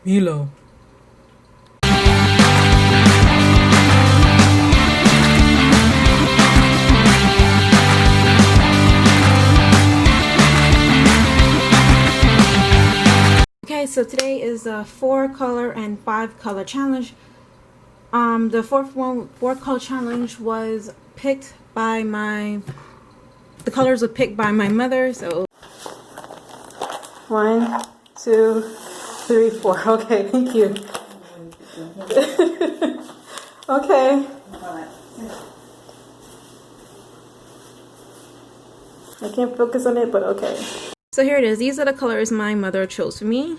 Milo. Okay, so today is a 4-color and 5-color challenge. The four color challenge was picked by the colors were picked by my mother. So 1, 2, 3, 4. Okay, thank you. Okay. I can't focus on it, but okay. So here it is. These are the colors my mother chose for me.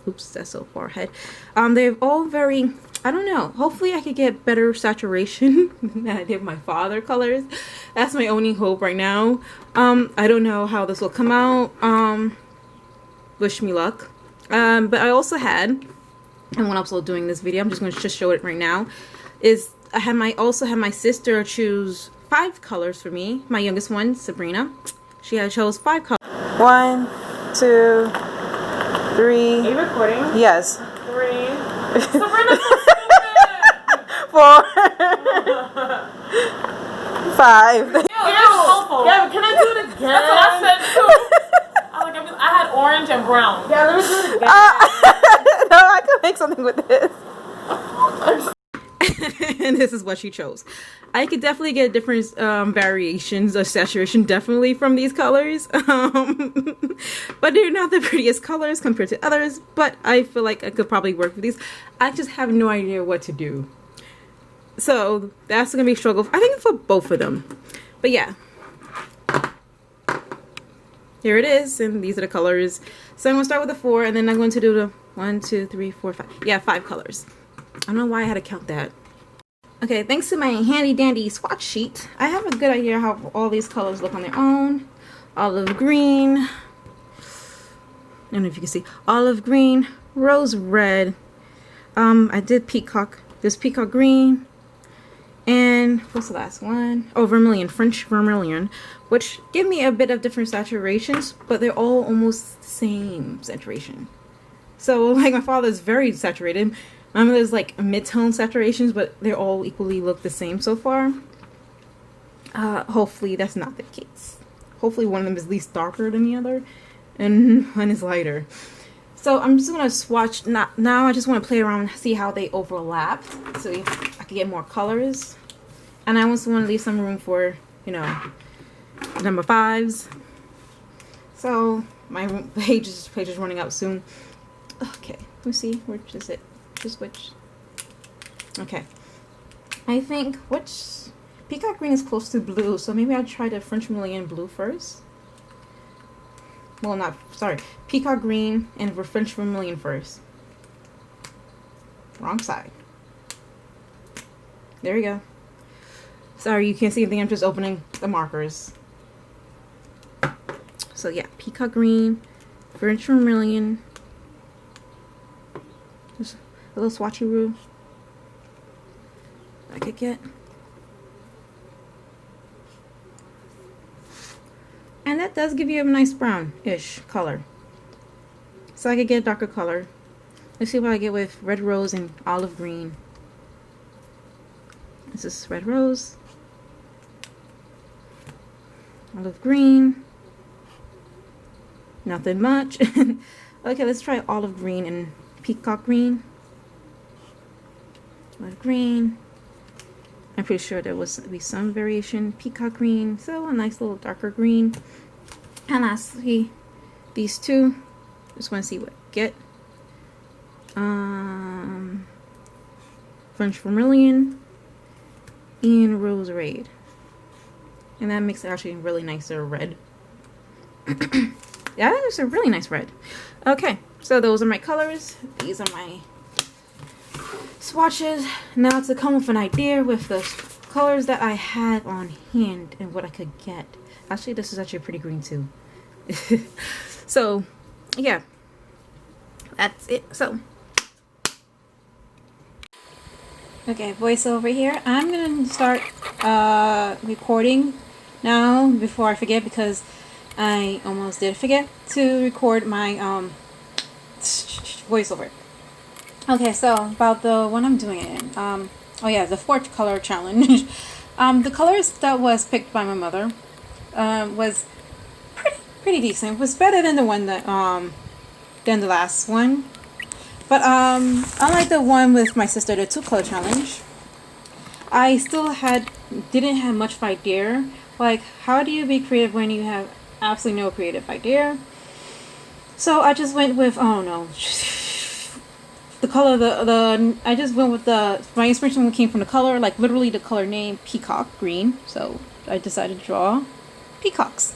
Oops, that's so far ahead. They're all very, I don't know. Hopefully I could get better saturation than I did my father colors. That's my only hope right now. I don't know how this will come out. Wish me luck. But I also had, and when I was doing this video, I'm just going to just show it right now, is I also had my sister choose 5 colors for me. My youngest one, Sabrina, she had chose 5 colors. 1, 2, 3. Are you recording? Yes. 3. Sabrina's 4. 5. Ew, yeah, can I do it again? That's what I said too. I had orange and brown. Yeah, let me do it again. No, I could make something with this. And this is what she chose. I could definitely get different variations of saturation definitely from these colors. But they're not the prettiest colors compared to others. But I feel like I could probably work with these. I just have no idea what to do. So that's going to be a struggle, I think, for both of them. But yeah. Here it is. And these are the colors. So I'm going to start with the 4. And then I'm going to do the 1, 2, 3, 4, 5. Yeah, 5 colors. I don't know why I had to count that. Okay, thanks to my handy dandy swatch sheet, I have a good idea how all these colors look on their own. Olive green. I don't know if you can see. Olive green, rose red. I did peacock. There's peacock green. And what's the last one? Oh, vermilion, French vermilion, which give me a bit of different saturations, but they're all almost the same saturation. So, like, my father's very saturated. There's like mid-tone saturations, but they all equally look the same so far. Hopefully that's not the case. Hopefully one of them is at least darker than the other, and one is lighter. So I'm just gonna swatch. Now I just want to play around and see how they overlap, so I can get more colors. And I also want to leave some room for, you know, number 5s. So my page is running out soon. Okay, let's see. Where is it? Just which? Okay. I think which peacock green is close to blue, so maybe I'll try the French vermilion blue first. Well, not sorry, peacock green and French vermilion first. Wrong side. There we go. Sorry, you can't see anything. I'm just opening the markers. So yeah, peacock green, French vermilion. Just a little swatchy-roo I could get. And that does give you a nice brown-ish color. So I could get a darker color. Let's see what I get with red rose and olive green. This is red rose. Olive green. Nothing much. Okay, let's try olive green and peacock green. Olive green. I'm pretty sure there was be some variation. Peacock green. So a nice little darker green. And lastly, these two. Just want to see what I get. French vermilion and rose red. And that makes it actually a really nicer red. Yeah, that is a really nice red. Okay, so those are my colors. These are my swatches. Now to come with an idea with the colors that I had on hand and what I could get. Actually, this is actually a pretty green too. So, yeah. That's it. So, okay, voiceover here. I'm going to start recording now before I forget, because I almost did forget to record my voiceover. Okay, so about the one I'm doing it in. Oh yeah, the 4-color challenge. The colors that was picked by my mother was pretty decent. It was better than the one that than the last one. But unlike the one with my sister, the 2-color challenge, I still didn't have much of idea. Like, how do you be creative when you have absolutely no creative idea? So I just went with, oh no, the color, I just went with my inspiration came from the color, like literally the color name, peacock green. So I decided to draw peacocks.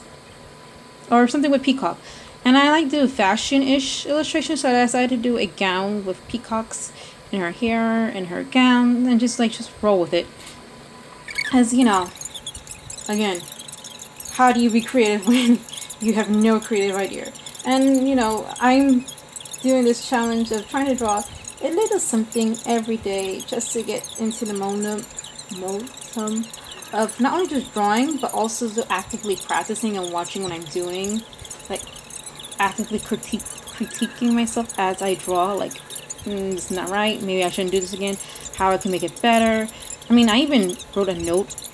Or something with peacock. And I like to do fashion-ish illustration, so I decided to do a gown with peacocks in her hair and her gown, and just roll with it. As you know, again, how do you be creative when you have no creative idea? And you know, I'm doing this challenge of trying to draw a little something every day just to get into the momentum of not only just drawing, but also actively practicing and watching what I'm doing, like actively critiquing myself as I draw, like, this is not right, maybe I shouldn't do this again, how I can make it better. I mean, I even wrote a note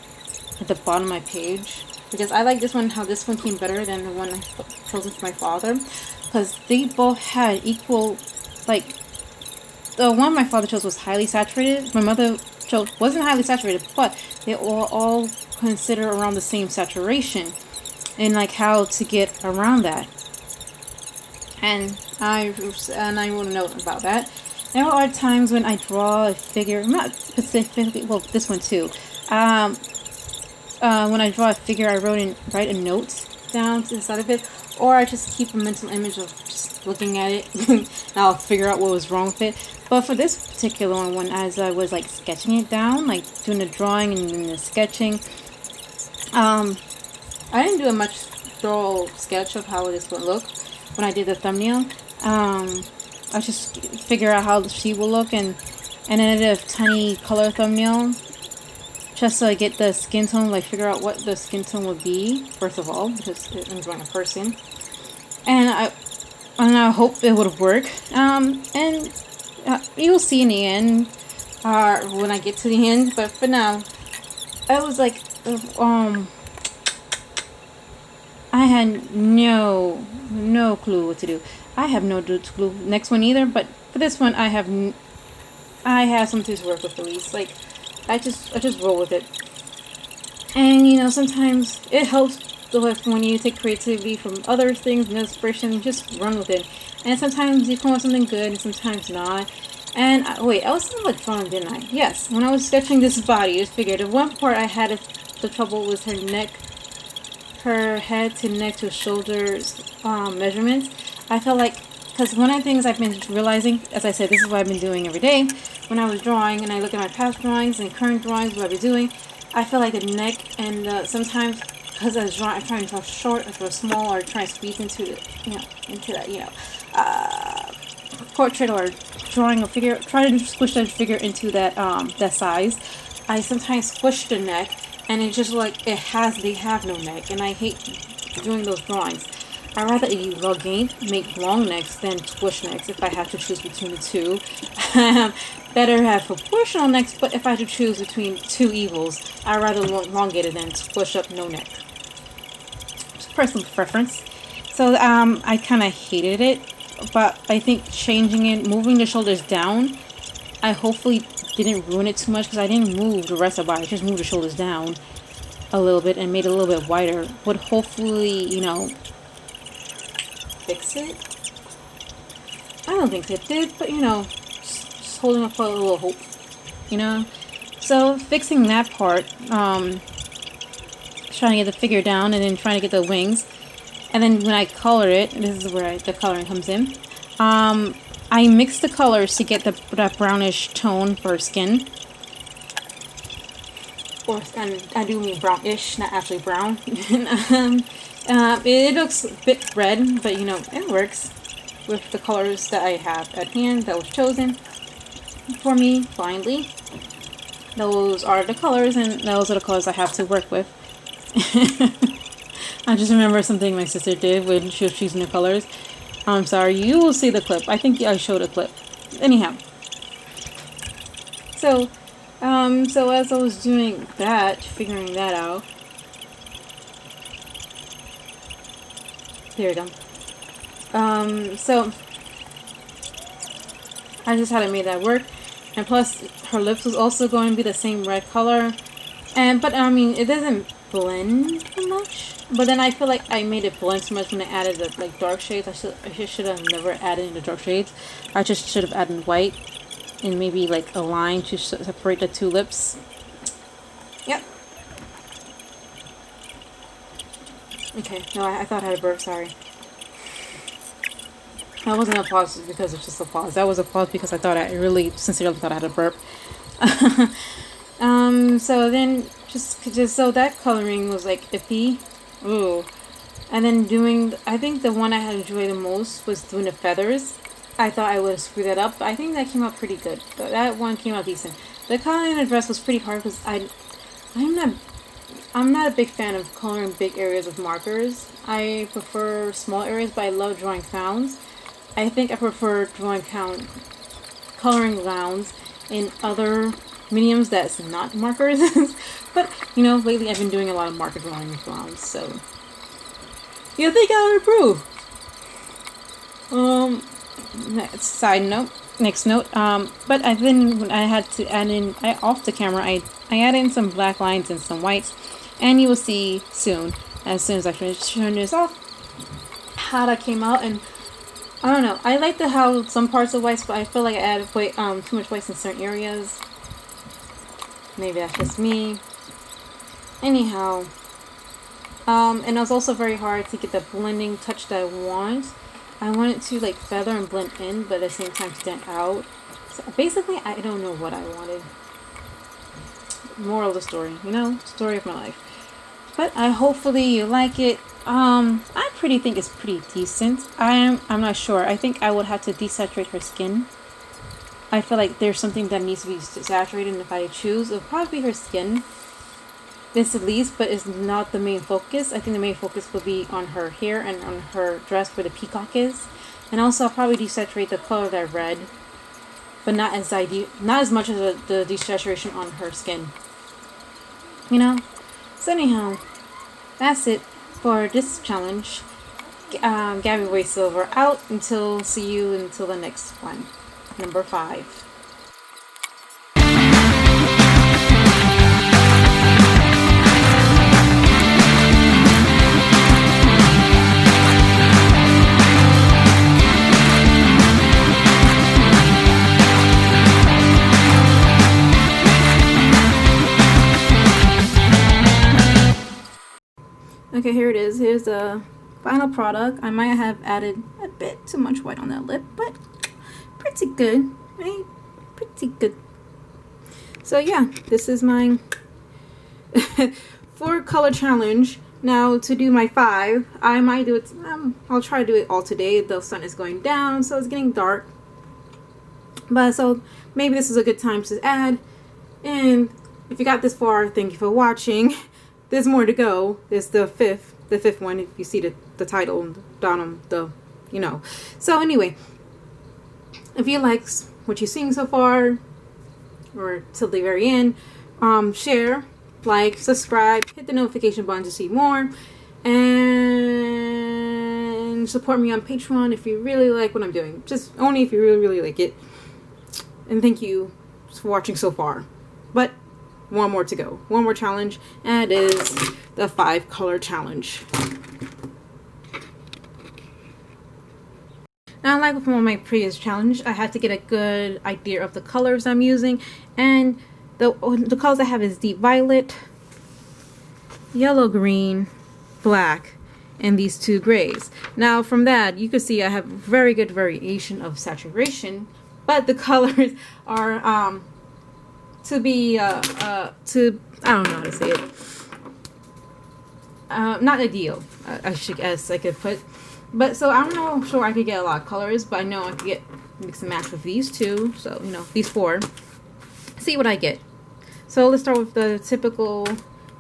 at the bottom of my page, because I like this one, how this one came better than the one I chose with my father, because they both had equal, like, the one my father chose was highly saturated, my mother chose wasn't highly saturated, but they all consider around the same saturation, and like how to get around that. And I wrote a note about that. There are times when I draw a figure, not specifically, well, this one too. When I draw a figure, I write a note down to the side of it, or I just keep a mental image of just looking at it, and I'll figure out what was wrong with it. But for this particular one, as I was like sketching it down, like doing the drawing and then the sketching, I didn't do a much thorough sketch of how this would look. When I did the thumbnail, I just figure out how she will look, and I did a tiny color thumbnail just so I get the skin tone, like figure out what the skin tone would be first of all, because I'm drawing a person, and I hope it would work. And you'll see in the end, when I get to the end. But for now, I was like, I had no clue what to do. I have no clue next one either, but for this one I have something to work with at least. Like, I just roll with it. And you know, sometimes it helps when you take creativity from other things and inspiration, just run with it. And sometimes you come up with something good and sometimes not. And wait, I was talking about drawing, didn't I? Yes, when I was sketching this body, I just figured the one part I had the trouble was her neck, her head to neck to shoulders measurements. I felt like, because one of the things I've been realizing, as I said, this is what I've been doing every day when I was drawing, and I look at my past drawings and current drawings, what I've been doing, I feel like the neck and sometimes because I was drawing, I'm trying to draw short or draw small, or trying to squeeze into the, into that, portrait, or drawing a figure, trying to squish that figure into that that size. I sometimes squish the neck, and it's just like they have no neck, and I hate doing those drawings. I'd rather make long necks than squish necks if I have to choose between the two. Better have proportional necks, but if I had to choose between two evils, I'd rather elongate it than squish up no neck. Just personal preference. So I kind of hated it, but I think changing it, moving the shoulders down, I hopefully didn't ruin it too much, because I didn't move the rest of the body, I just moved the shoulders down a little bit and made it a little bit wider. Would hopefully, fix it. I don't think it did, but just holding up for a little hope, So fixing that part, trying to get the figure down, and then trying to get the wings, and then when I color it, this is where the coloring comes in. I mix the colors to get that brownish tone for skin. And I do mean brownish, not actually brown. It looks a bit red, but it works with the colors that I have at hand that was chosen for me blindly. Those are the colors, and those are the colors I have to work with. I just remember something my sister did when she was choosing the colors. I'm sorry, you will see the clip. I think I showed a clip. Anyhow. So as I was doing that, figuring that out. There we go. So I just had to make that work. And plus, her lips was also going to be the same red color. But I mean, it doesn't blend too much. But then I feel like I made it blend too much when I added the like dark shades. I should have never added in the dark shades. I just should have added white and maybe like a line to separate the two lips. Yep. Okay. No, I thought I had a burp. Sorry. That wasn't a pause because it's just a pause. That was a pause because I really sincerely thought I had a burp. So then just so that coloring was like iffy. Ooh. And then I think the one I had enjoyed the most was doing the feathers. I thought I would have screwed that up, but I think that came out pretty good. That one came out decent. The coloring in the dress was pretty hard because I'm not a big fan of coloring big areas with markers. I prefer small areas, but I love drawing clowns. I think I prefer coloring clowns in other mediums that's not markers. But, you know, lately I've been doing a lot of marker drawing clowns, so you think I would approve? Next note, but when I had to add in, off the camera, I added in some black lines and some whites, and you will see soon as I finish showing this off, how that came out. And I don't know, I like how some parts are whites, but I feel like I added too much whites in certain areas. Maybe that's just me. Anyhow, and it was also very hard to get the blending touch that I want. I wanted to like feather and blend in, but at the same time stand out. So basically, I don't know what I wanted. Moral of the story, you know, story of my life. But hopefully you like it. I think it's pretty decent. I'm not sure. I think I would have to desaturate her skin. I feel like there's something that needs to be saturated, and if I choose, it'll probably be her skin. This at least, but it's not the main focus. I think the main focus will be on her hair and on her dress where the peacock is. And also I'll probably desaturate the color of that red, but not as much as the desaturation on her skin. You know? So anyhow, that's it for this challenge. Gabby Way Silver out. See you until the next one. Number 5. Okay, here it is. Here's the final product. I might have added a bit too much white on that lip, but pretty good, right? Pretty good. So yeah, this is my 4 color challenge. Now to do my 5, I might do it. I'll try to do it all today. The sun is going down, so it's getting dark. But so maybe this is a good time to add. And if you got this far, thank you for watching. There's more to go. There's the fifth one. If you see the title down on you know. So anyway, if you like what you've seen so far, or till the very end, share, like, subscribe, hit the notification button to see more, and support me on Patreon if you really like what I'm doing. Just only if you really, really like it. And thank you for watching so far. But one more to go. One more challenge, and it is the 5 color challenge. Now, like from my previous challenge, I had to get a good idea of the colors I'm using, and the colors I have is deep violet, yellow green, black, and these 2 grays. Now from that, you can see I have very good variation of saturation, but the colors are I don't know how to say it. Not ideal, I could put. But so I don't know, sure I could get a lot of colors, but I know I could mix and match with these 2. So, you know, these 4. See what I get. So let's start with the typical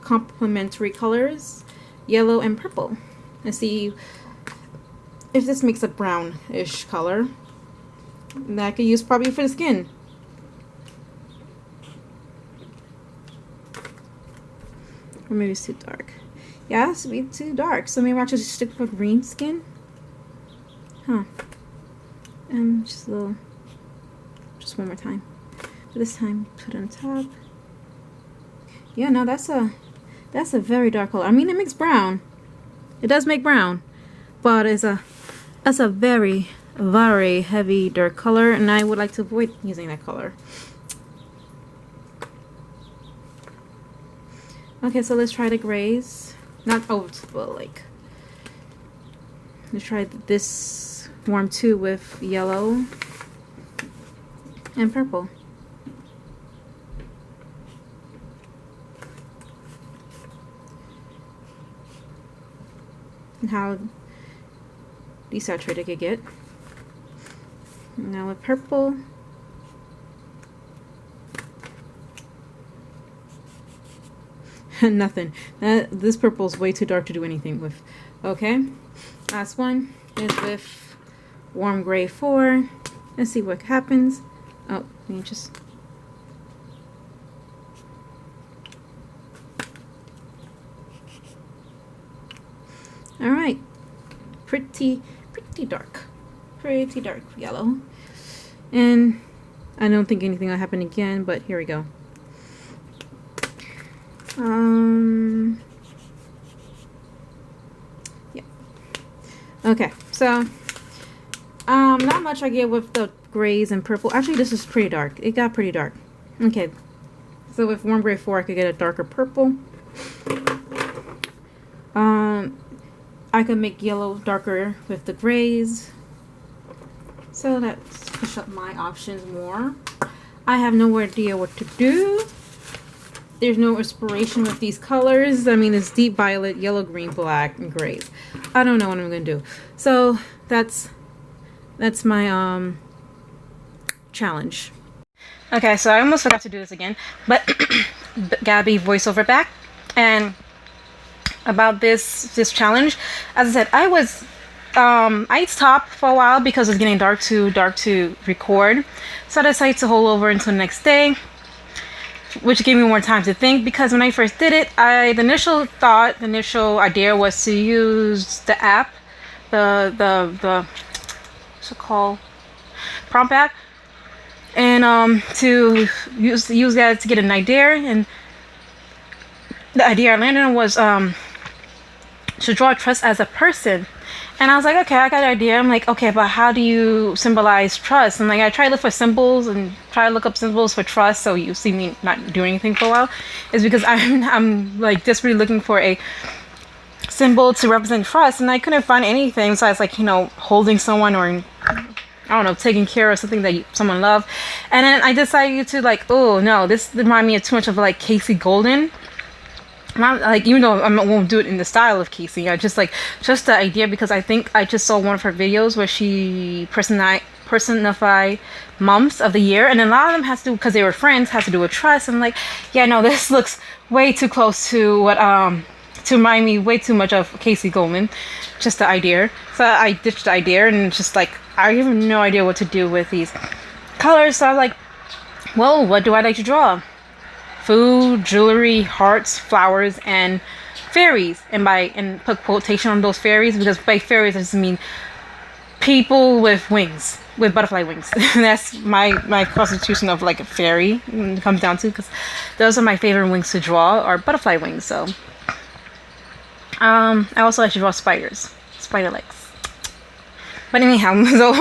complementary colors, yellow and purple. And see if this makes a brownish color that I could use probably for the skin. Or maybe it's too dark. Yeah, it has to be too dark. So maybe I'll just stick with green skin. Huh. Just a little, just one more time. But this time, put it on top. Yeah, no, that's a very dark color. I mean, it makes brown. It does make brown, but that's a very, very heavy dark color, and I would like to avoid using that color. Okay, so let's try the grays. Not but like, let's try this warm 2 with yellow and purple. And how desaturated it could get. Now with purple. Nothing. This purple is way too dark to do anything with. Okay. Last one is with warm gray 4. Let's see what happens. Oh, let me just. All right. Pretty dark. Pretty dark yellow. And I don't think anything will happen again, but here we go. Yeah. Okay, so not much I get with the grays and purple. Actually, this is pretty dark. It got pretty dark. Okay, so with warm gray 4, I could get a darker purple. I could make yellow darker with the grays. So that's push up my options more. I have no idea what to do. There's no inspiration with these colors. I mean, it's deep violet, yellow, green, black, and grays. I don't know what I'm gonna do. So that's my challenge. Okay, so I almost forgot to do this again, but Gabby voiceover back. And about this challenge, as I said, I stopped for a while because it was getting dark to record. So I decided to hold over until the next day, which gave me more time to think, because when I first did it, the initial idea was to use the app, the what's it called, prompt app, and to use that to get an idea. And the idea I landed on was to draw trust as a person. And I was like, okay, I got an idea. I'm like, okay, but how do you symbolize trust? And like, I try to look for symbols and try to look up symbols for trust. So you see me not doing anything for a while, is because I'm like desperately looking for a symbol to represent trust, and I couldn't find anything. So I was like, holding someone, or I don't know, taking care of something that someone loved. And then I decided to like, oh no, this reminded me of too much of like Casey Golden. Not like, even though I won't do it in the style of Casey, I just the idea, because I think I just saw one of her videos where she personified moms of the year, and a lot of them has to do, because they were friends, has to do with trust. And like, yeah, no, this looks way too close to what to remind me way too much of Casey Goldman, just the idea. So I ditched the idea, and just like, I have no idea what to do with these colors. So I was like, well, what do I like to draw? Food, jewelry, hearts, flowers, and fairies. And put quotation on those fairies, because by fairies I just mean people with wings, with butterfly wings. That's my constitution of like a fairy, when it comes down to, because those are my favorite wings to draw, are butterfly wings. So I also like to draw spiders, spider legs. But anyhow, so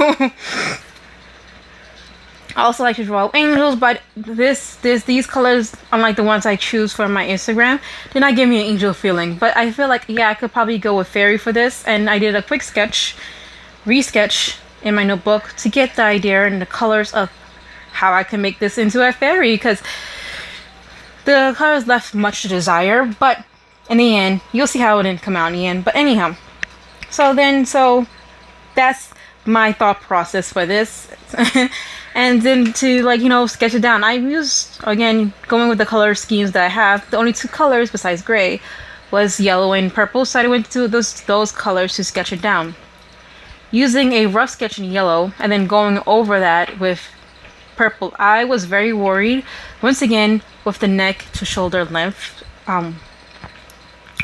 I also like to draw angels, but these colors, unlike the ones I choose for my Instagram, did not give me an angel feeling. But I feel like, yeah, I could probably go with fairy for this. And I did a quick resketch in my notebook to get the idea and the colors of how I can make this into a fairy, because the colors left much to desire. But in the end, you'll see how it didn't come out in the end. But anyhow, so that's my thought process for this. And then to like, sketch it down, I used, again, going with the color schemes that I have. The only two colors besides gray was yellow and purple, so I went to those colors to sketch it down. using a rough sketch in yellow and then going over that with purple. I was very worried, once again, with the neck to shoulder length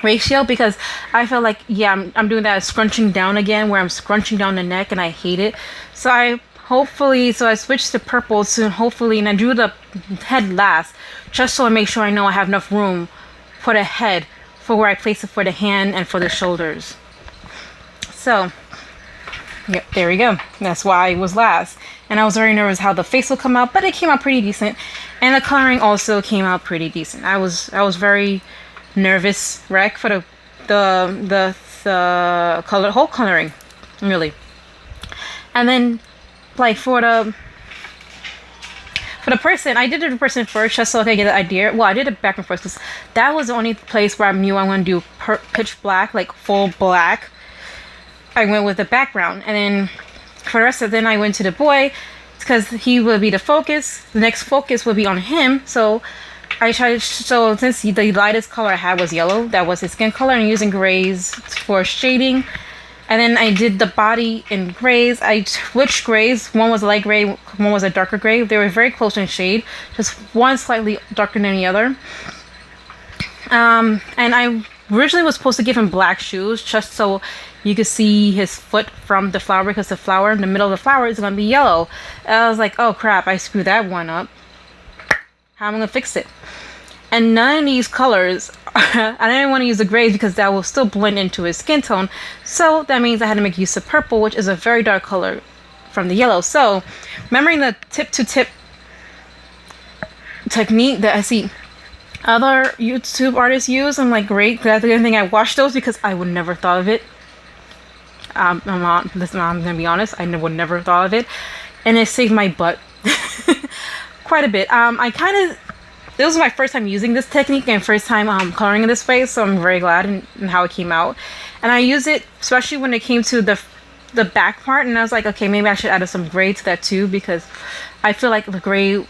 ratio, because I felt like, yeah, I'm doing that scrunching down again, where I'm scrunching down the neck, and I hate it. So I switched to purple soon, hopefully, and I drew the head last, just so I make sure I know I have enough room for the head, for where I place it for the hand and for the shoulders. So, yep, there we go. That's why it was last. And I was very nervous how the face will come out, but it came out pretty decent. And the coloring also came out pretty decent. I was very nervous wreck for the whole coloring, really. And then, like, for the person, I did the person first just so I could get an idea. Well, I did the background first because that was the only place where I knew I want to do pitch black, like full black. I went with the background, and then for the rest of it, then I went to the boy because he will be the focus. The next focus will be on him. So I tried to show, since the lightest color I had was yellow, that was his skin color, and using grays for shading. And then I did the body in grays. I switched grays. One was a light gray, one was a darker gray. They were very close in shade, just one slightly darker than the other. And I originally was supposed to give him black shoes, just so you could see his foot from the flower, because the flower in the middle of the flower is going to be yellow. And I was like, oh crap, I screwed that one up. How am I going to fix it? And none of these colors, I didn't want to use the grays because that will still blend into his skin tone. So that means I had to make use of purple, which is a very dark color from the yellow. So remembering the tip to tip technique that I see other YouTube artists use, I'm like, great, that's the only thing I watched those, because I would never thought of it. I'm gonna be honest, I would never thought of it, and it saved my butt quite a bit. This was my first time using this technique and first time coloring in this way, so I'm very glad in how it came out. And I use it especially when it came to the back part, and I was like, okay, maybe I should add some gray to that too, because I feel like the gray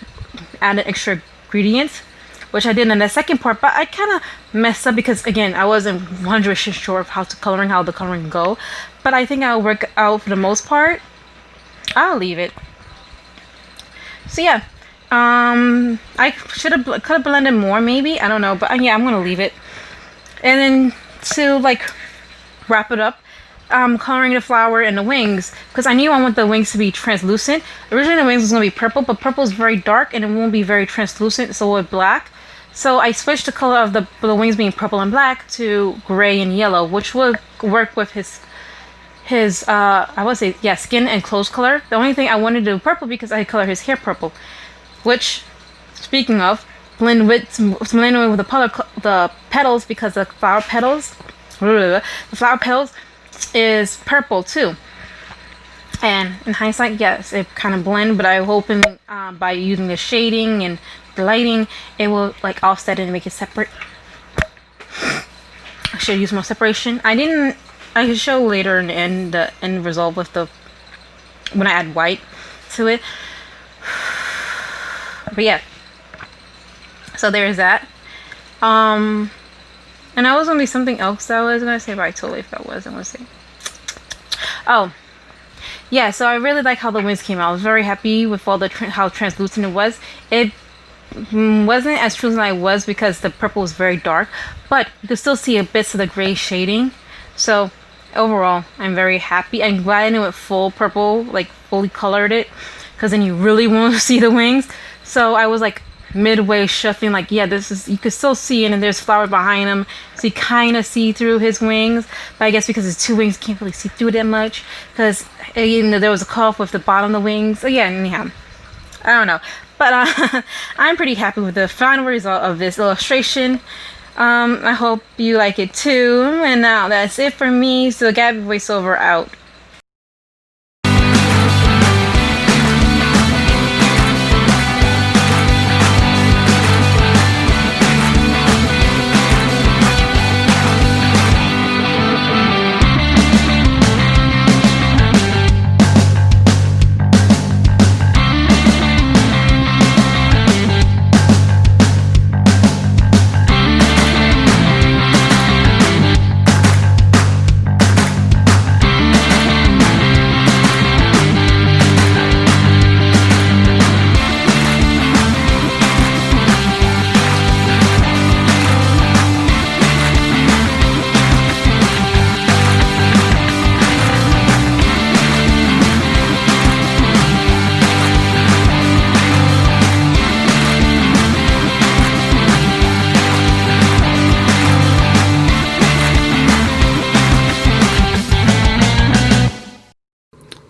added extra ingredients, which I did in the second part, but I kind of messed up because, again, I wasn't 100% sure of how the coloring go, but I think I'll work out for the most part. I'll leave it. So yeah, I could have blended more, maybe, I don't know, but yeah, I'm gonna leave it. And then to like wrap it up, coloring the flower and the wings, because I knew I want the wings to be translucent. Originally the wings was gonna be purple, but purple is very dark and it won't be very translucent, so with black. So I switched the color of the wings being purple and black to gray and yellow, which would work with his I would say, yeah, skin and clothes color. The only thing I wanted to do purple because I color his hair purple, which, speaking of, blend with the petals, because the flower petals is purple too. And in hindsight, yes, it kind of blend, but I'm hoping by using the shading and the lighting, it will like offset it and make it separate. I should use more separation. I can show later in the end result with when I add white to it. But yeah, so there's that. And that was gonna be something else that I was gonna say, but I totally forgot what I was gonna say. Oh, yeah. So I really like how the wings came out. I was very happy with all how translucent it was. It wasn't as true as I was because the purple was very dark, but you could still see a bits of the gray shading. So overall, I'm very happy. I'm glad I went full purple, like fully colored it, because then you really won't see the wings. So I was like midway shuffling, like, yeah, this is, you could still see it, and there's flower behind him, so you kind of see through his wings. But I guess because his two wings, you can't really see through that much, because there was a cuff with the bottom of the wings. So yeah, anyhow, I don't know, but I'm pretty happy with the final result of this illustration. I hope you like it too. And now that's it for me. So Gabby voiceover out.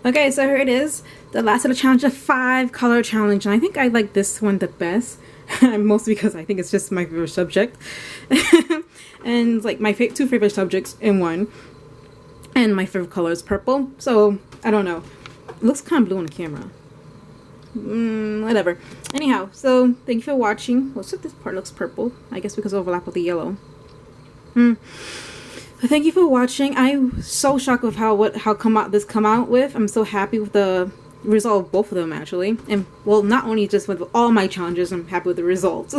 Okay, so here it is. The last of the challenge, a 5-color challenge. And I think I like this one the best. Mostly because I think it's just my favorite subject. And it's like my 2 favorite subjects in one. And my favorite color is purple. So, I don't know. It looks kind of blue on the camera. Whatever. Anyhow, so thank you for watching. Well, so this part looks purple. I guess because it overlap with the yellow. Thank you for watching. I'm so shocked with how this come out with. I'm so happy with the result of both of them actually. And well, not only just with all my challenges, I'm happy with the results.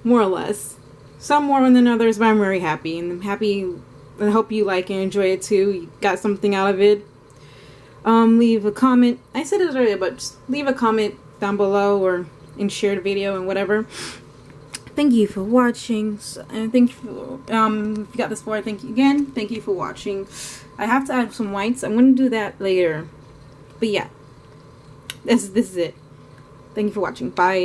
More or less. Some more than others, but I'm very happy. And I'm happy. I hope you like and enjoy it too. You got something out of it. Leave a comment. I said it earlier, but just leave a comment down below and share the video and whatever. Thank you for watching, and thank you for, if you got this far, thank you again. Thank you for watching. I have to add some whites. I'm going to do that later. But yeah, this is it. Thank you for watching. Bye. 10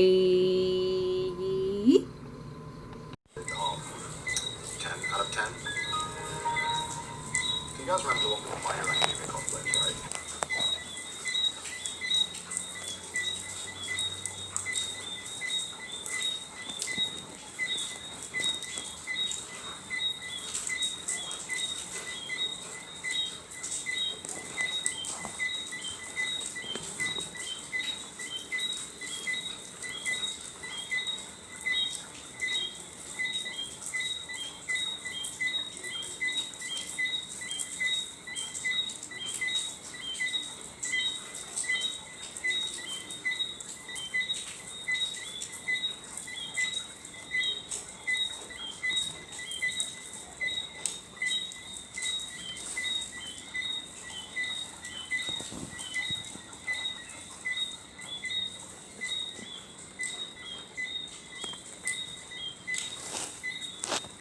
out of 10. Do you guys remember what one of my academic conflicts, right?